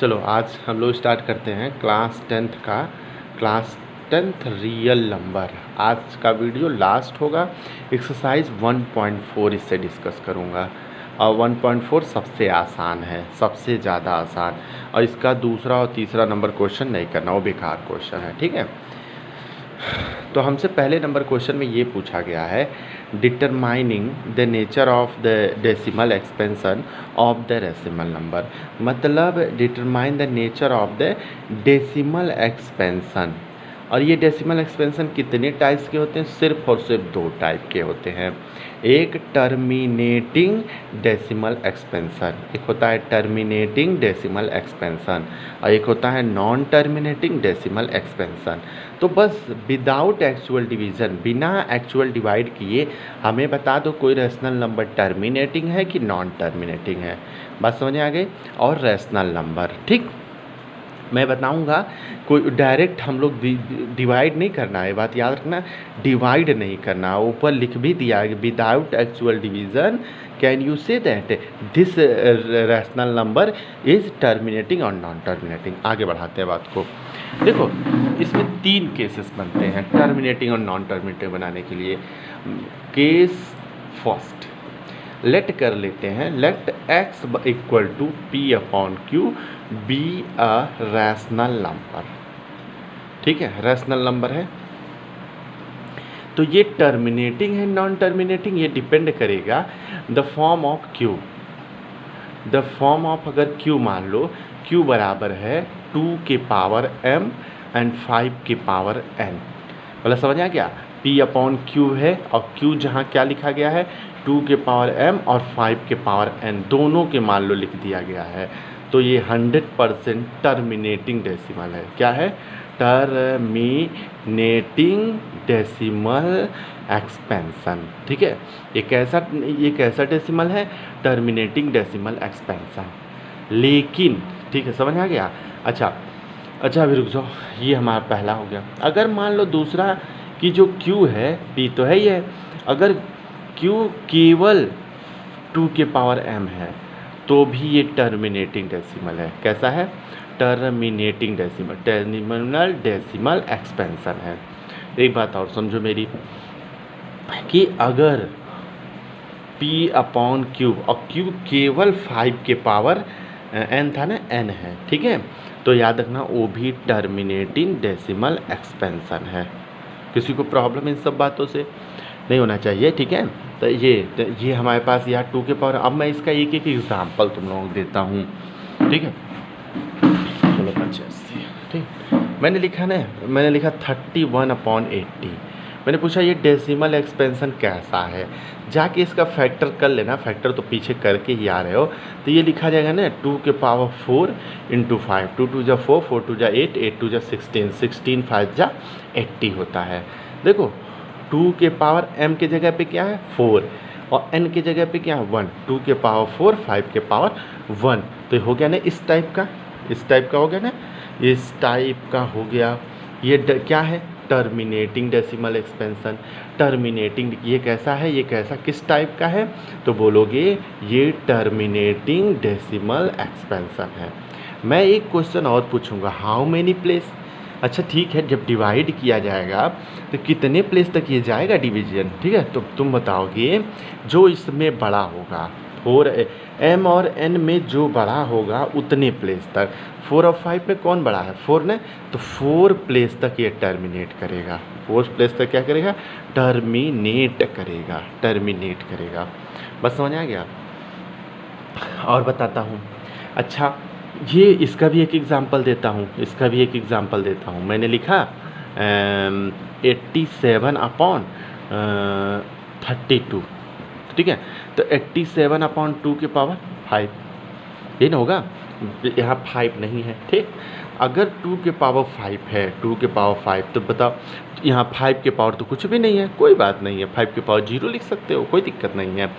चलो आज हम लोग स्टार्ट करते हैं क्लास टेंथ रियल नंबर। आज का वीडियो लास्ट होगा। एक्सरसाइज 1.4 इससे डिस्कस करूँगा और 1.4 सबसे आसान है, सबसे ज़्यादा आसान, और इसका दूसरा और तीसरा नंबर क्वेश्चन नहीं करना, वो बेकार क्वेश्चन है। ठीक है, तो हमसे पहले नंबर क्वेश्चन में ये पूछा गया है, determining the nature of the decimal expansion of the decimal number. मतलब determine the nature of the decimal expansion. और ये डेसिमल एक्सपेंशन कितने टाइप्स के होते हैं? सिर्फ और सिर्फ दो टाइप के होते हैं। एक टर्मिनेटिंग डेसिमल एक्सपेंशन, एक होता है टर्मिनेटिंग डेसिमल एक्सपेंशन, और एक होता है नॉन टर्मिनेटिंग डेसिमल एक्सपेंशन। तो बस विदाउट एक्चुअल डिवीज़न, बिना एक्चुअल डिवाइड किए हमें बता दो कोई रैशनल नंबर टर्मिनेटिंग है कि नॉन टर्मिनेटिंग है। बात समझ आ गई? और रैशनल नंबर, ठीक, मैं बताऊंगा। कोई डायरेक्ट हम लोग डिवाइड नहीं करना है, बात याद रखना, डिवाइड नहीं करना। ऊपर लिख भी दिया है, without actual division can you say that this rational number is terminating और नॉन टर्मिनेटिंग। आगे बढ़ाते हैं बात को। देखो, इसमें तीन केसेस बनते हैं टर्मिनेटिंग और नॉन टर्मिनेटिंग बनाने के लिए। केस फर्स्ट लेट कर लेते हैं, let x equal to P upon Q be a rational number. ठीक है, रैशनल नंबर है। तो ये टर्मिनेटिंग है नॉन टर्मिनेटिंग, ये डिपेंड करेगा the form of Q. The form of अगर क्यू मान लो, क्यू बराबर है 2 के पावर m एंड 5 के पावर n। मतलब समझ आ गया? p अपॉन क्यू है, और q जहाँ क्या लिखा गया है 2 के पावर m और 5 के पावर n, दोनों के मान लो लिख दिया गया है। तो ये 100% टर्मिनेटिंग डेसिमल है। क्या है? Terminating decimal expansion. ठीक है, ये कैसा डेसिमल है? Terminating decimal expansion. लेकिन ठीक है, समझ आ गया? अच्छा अभी रुक जाओ, ये हमारा पहला हो गया। अगर मान लो दूसरा कि जो Q है, P तो है ही है, अगर Q केवल 2 के पावर m है तो भी ये टर्मिनेटिंग डेसिमल है। कैसा है? Terminating decimal, terminal decimal expansion है। एक बात और समझो मेरी, कि अगर P अपॉन क्यू, और Q केवल 5 के पावर n था ना, n है, ठीक है, तो याद रखना वो भी टर्मिनेटिंग डेसिमल एक्सपेंशन है। किसी को प्रॉब्लम इन सब बातों से नहीं होना चाहिए, ठीक है। तो ये हमारे पास यहाँ 2 के पावर। अब मैं इसका एक एक एग्जाम्पल तुम लोगों को देता हूँ, ठीक है। 1685, ठीक, मैंने लिखा 31/80। मैंने पूछा ये डेसिमल एक्सपेंशन कैसा है, जाके इसका फैक्टर कर लेना। फैक्टर तो पीछे करके ही आ रहे हो, तो ये लिखा जाएगा ना 2 के पावर 4 इंटू 5, 2 2 जा 4, 4 2 जा 8, 8 2 जा 16, 16 5 जा 80 होता है। देखो 2 के पावर m के जगह पे क्या है 4, और n के जगह पे क्या है 1, 2 के पावर 4, 5 के पावर 1। तो हो गया ना इस टाइप का हो गया ना, इस टाइप का हो गया। ये क्या है? Terminating decimal expansion. टर्मिनेटिंग ये कैसा है? ये कैसा किस टाइप का है? तो बोलोगे ये टर्मिनेटिंग डेसिमल एक्सपेंशन है। मैं एक क्वेश्चन और पूछूंगा, हाउ मेनी प्लेस। अच्छा ठीक है, जब डिवाइड किया जाएगा तो कितने प्लेस तक ये जाएगा डिवीजन, ठीक है। तो तुम बताओगे जो इसमें बड़ा होगा, 4 m और n में जो बड़ा होगा उतने प्लेस तक। 4 और 5 में कौन बड़ा है? 4 ने, तो 4 प्लेस तक ये टर्मिनेट करेगा। 4 प्लेस तक क्या करेगा? टर्मिनेट करेगा। बस समझ आ गया? और बताता हूँ। अच्छा, ये इसका भी एक एग्ज़ाम्पल देता हूँ। मैंने लिखा 87/32, ठीक है। तो 87/2 के पावर 5, ये ना होगा, यहाँ 5 नहीं है, ठीक। अगर 2 के पावर 5 है, 2 के पावर 5, तो बताओ यहाँ 5 के पावर तो कुछ भी नहीं है, कोई बात नहीं है, 5 के पावर 0 लिख सकते हो, कोई दिक्कत नहीं है।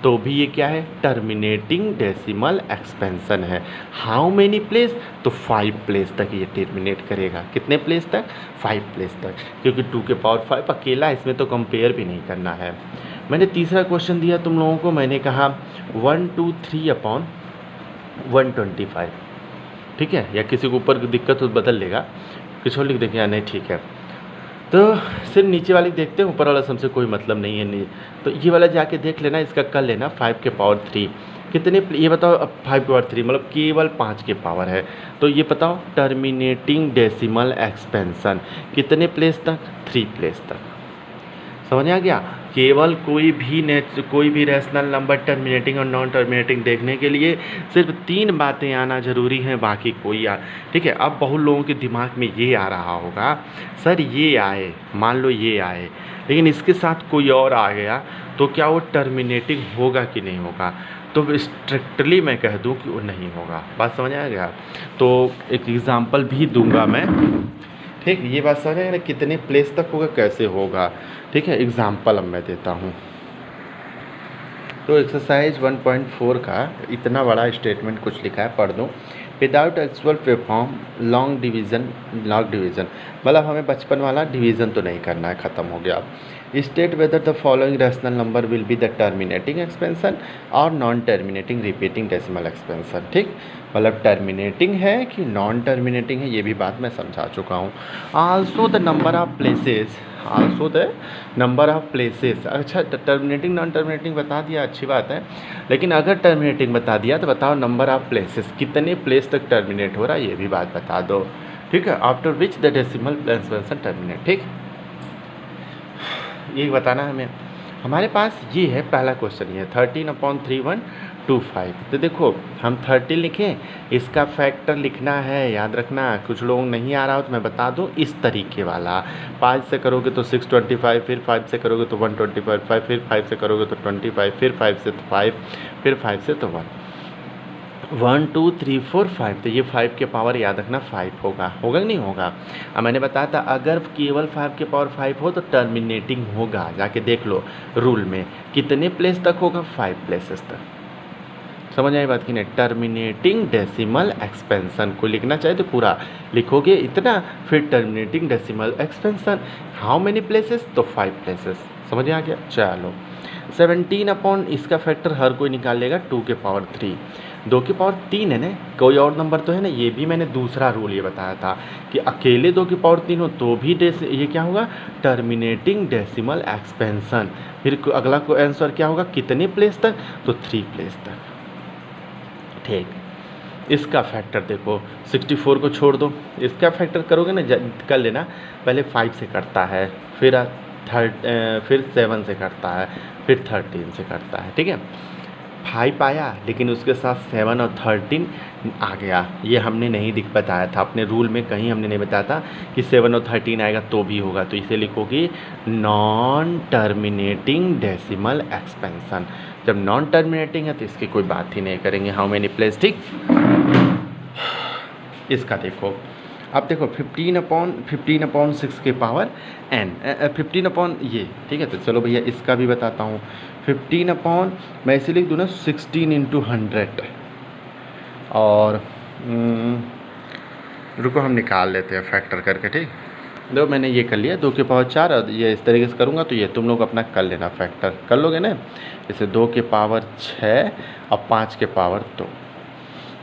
तो भी ये क्या है? टर्मिनेटिंग डेसिमल एक्सपेंशन है। How many place? तो 5 प्लेस तक ये टर्मिनेट करेगा। कितने प्लेस तक? 5 प्लेस तक, क्योंकि 2 के पावर 5 अकेला, इसमें तो कंपेयर भी नहीं करना है। मैंने तीसरा क्वेश्चन दिया तुम लोगों को, मैंने कहा 123/125। ठीक है, या किसी को ऊपर दिक्कत हो तो बदल लेगा, कुछ और लिख देंगे या नहीं, ठीक है। तो सिर्फ नीचे वाली देखते हैं, ऊपर वाला से हमसे कोई मतलब नहीं है। नहीं तो ये वाला जाके देख लेना, इसका कर लेना 5 के पावर 3 कितने, ये बताओ। अब 5 के पावर 3 मतलब केवल 5 के पावर है, तो ये बताओ टर्मिनेटिंग डेसिमल एक्सपेंशन कितने प्लेस तक, 3 प्लेस तक। समझ आ गया। केवल कोई भी रैशनल नंबर टर्मिनेटिंग और नॉन टर्मिनेटिंग देखने के लिए सिर्फ 3 बातें आना ज़रूरी है, बाकी कोई ठीक है। अब बहुत लोगों के दिमाग में ये आ रहा होगा, सर ये आए, मान लो ये आए, लेकिन इसके साथ कोई और आ गया तो क्या वो टर्मिनेटिंग होगा कि नहीं होगा। तो स्ट्रिक्टली मैं कह दूं कि वो नहीं होगा। बात समझ आ गया। तो एक एग्ज़ाम्पल भी दूंगा मैं, ठीक। ये बात समझ आएगा ना, कितने प्लेस तक होगा, कैसे होगा, ठीक है। एग्ज़ाम्पल अब मैं देता हूँ। तो एक्सरसाइज 1.4 का इतना बड़ा स्टेटमेंट कुछ लिखा है, पढ़ दूँ। Without actual perform long division मतलब हमें बचपन वाला डिवीज़न तो नहीं करना है, ख़त्म हो गया। State whether the following rational number will be the terminating expansion और non terminating repeating decimal expansion, ठीक। मतलब टर्मिनेटिंग है कि नॉन टर्मिनेटिंग है, ये भी बात मैं समझा चुका हूँ। Also the number of places, अच्छा टर्मिनेटिंग नॉन टर्मिनेटिंग बता दिया, अच्छी बात है। लेकिन अगर टर्मिनेटिंग बता दिया तो बताओ नंबर ऑफ प्लेसेस, कितने प्लेस तक टर्मिनेट हो रहा है, ये भी बात बता दो, ठीक है। After which the decimal expansion terminate, ठीक। ये बताना हमें। हमारे पास ये है पहला क्वेश्चन, ये 13/3125। तो देखो हम 13 लिखें, इसका फैक्टर लिखना है, याद रखना। कुछ लोग नहीं आ रहा हो तो मैं बता दूं, इस तरीके वाला 5 से करोगे तो 625, फिर 5 से करोगे तो 125, फिर 5 से करोगे तो 25, फिर 5 से तो 5, फिर 5 से तो 1 1 2 3 4 5। तो ये 5 के पावर याद रखना 5 होगा कि नहीं होगा। अब मैंने बताया था अगर केवल 5 के पावर 5 हो तो टर्मिनेटिंग होगा, जाके देख लो रूल में कितने प्लेस तक होगा, 5 प्लेसेस तक। समझ आई बात की नहीं। टर्मिनेटिंग डेसिमल एक्सपेंशन को लिखना चाहे तो पूरा लिखोगे इतना, फिर terminating decimal expansion how many places, तो 5 प्लेसेस। समझ आ गया। चलो 17 अपॉन इसका फैक्टर हर कोई निकाल लेगा 2 के पावर 3, 2 के पावर 3 है ना, कोई और नंबर तो है ना। ये भी मैंने दूसरा रूल ये बताया था कि अकेले 2 के पावर 3 हो तो भी ये क्या होगा, टर्मिनेटिंग डेसिमल एक्सपेंशन। फिर अगला को आंसर क्या होगा, कितने प्लेस तक, तो 3 प्लेस तक, ठीक। इसका फैक्टर देखो 64 को छोड़ दो, इसका फैक्टर करोगे ना, कर लेना। पहले 5 से करता है, फिर 7 से करता है, फिर 13 से करता है, ठीक है। 5 आया लेकिन उसके साथ 7 और 13 आ गया, ये हमने नहीं बताया था अपने रूल में, कहीं हमने नहीं बताया था कि 7 और 13 आएगा तो भी होगा। तो इसे लिखोगे नॉन टर्मिनेटिंग डेसिमल एक्सपेंशन। जब नॉन टर्मिनेटिंग है तो इसकी कोई बात ही नहीं करेंगे, हाउ मेनी प्लेस, ठीक। इसका देखो, अब देखो 15/6 के पावर n, 15 अपॉन ये, ठीक है। तो चलो भैया इसका भी बताता हूँ। 15 अपॉन मैं इसे लिख दूँ ना 16 × 100, और रुको हम निकाल लेते हैं फैक्टर करके, ठीक। देखो मैंने ये कर लिया 2 के पावर 4, और ये इस तरीके से करूँगा तो ये तुम लोग अपना कर लेना, फैक्टर कर लोगे ना। जैसे 2 के पावर 6 और 5 के पावर 2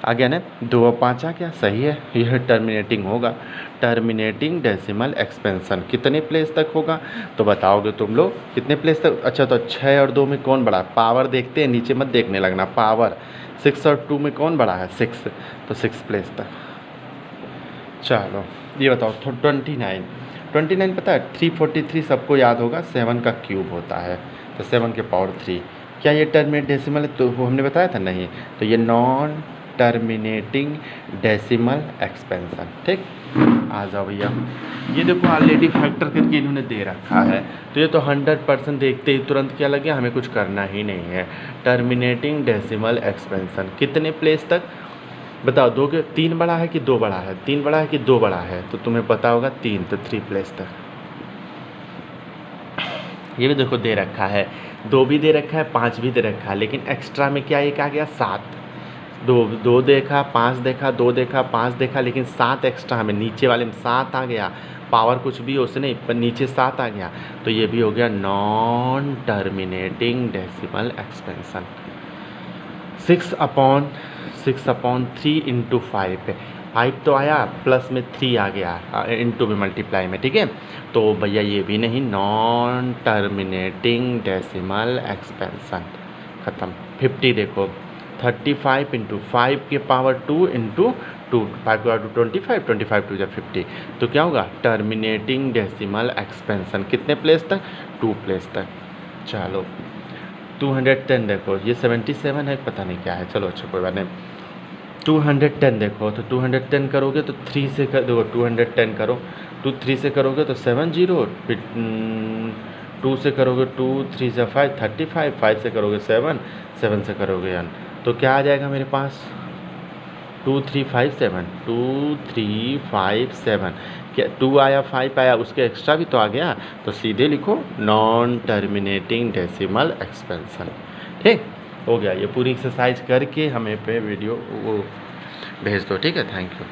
आ गया ना, 2 और 5 आ गया, सही है। यह टर्मिनेटिंग होगा। टर्मिनेटिंग डेसिमल एक्सपेंशन कितने प्लेस तक होगा, तो बताओगे तुम लोग कितने प्लेस तक। अच्छा तो 6 और 2 में कौन बड़ा, पावर देखते हैं, नीचे मत देखने लगना, पावर 6 और 2 में कौन बड़ा है, 6, तो 6 प्लेस तक। चलो ये बताओ 29 पता है 343 सबको याद होगा, 7 का क्यूब होता है, तो 7 के पावर 3, क्या ये टर्मिनेट डेसिमल है, तो वो हमने बताया था नहीं। तो ये नॉन टर्मिनेटिंग डेसिमल एक्सपेंशन, ठीक। आ जाओ भैया, ये देखो ऑलरेडी फैक्टर करके इन्होंने दे रखा है, तो ये तो 100% देखते ही तुरंत क्या लग गया, हमें कुछ करना ही नहीं है। टर्मिनेटिंग डेसिमल एक्सपेंशन कितने प्लेस तक बताओ, 2 के 3 बड़ा है कि 2 बड़ा है, 3 बड़ा है कि 2 बड़ा है, तो तुम्हें पता होगा 3, तो 3 प्लेस तक। ये भी देखो दे रखा है, 2 भी दे रखा है, 5 भी दे रखा है, लेकिन एक्स्ट्रा में क्या एक आ गया 7। 2 देखा, 5 देखा, 2 देखा, 5 देखा, लेकिन 7 एक्स्ट्रा हमें नीचे वाले में 7 आ गया। पावर कुछ भी उससे नहीं, पर नीचे 7 आ गया, तो ये भी हो गया नॉन टर्मिनेटिंग डेसिमल एक्सपेंशन। 6/3 × 5 है, 5 तो आया, प्लस में 3 आ गया इनटू में मल्टीप्लाई में, ठीक है। तो भैया ये भी नहीं, नॉन टर्मिनेटिंग डेसिमल एक्सपेंशन ख़त्म। 50 देखो, 35 इंटू 5 के पावर 2 इंटू 2, 5 के पावर 2 25, 25 टू 50, तो क्या होगा टर्मिनेटिंग डेसिमल एक्सपेंशन कितने प्लेस तक, 2 प्लेस तक। चलो 210 देखो, ये 77 है, पता नहीं क्या है, चलो अच्छा कोई बात नहीं। 210 देखो, तो 210 करोगे तो 3 से कर देखो, 210 करो, 3 से करोगे तो 70, फिर 2 से करोगे 2 3 से 5 35, 5 से करोगे 7 7 से करोगे 1, तो क्या आ जाएगा मेरे पास 2357, 2357। क्या 2 आया 5 आया, उसके एक्स्ट्रा भी तो आ गया, तो सीधे लिखो नॉन टर्मिनेटिंग डेसिमल एक्सपेंशन। ठीक हो गया, ये पूरी एक्सरसाइज करके हमें पे वीडियो वो भेज दो, ठीक है। Thank you.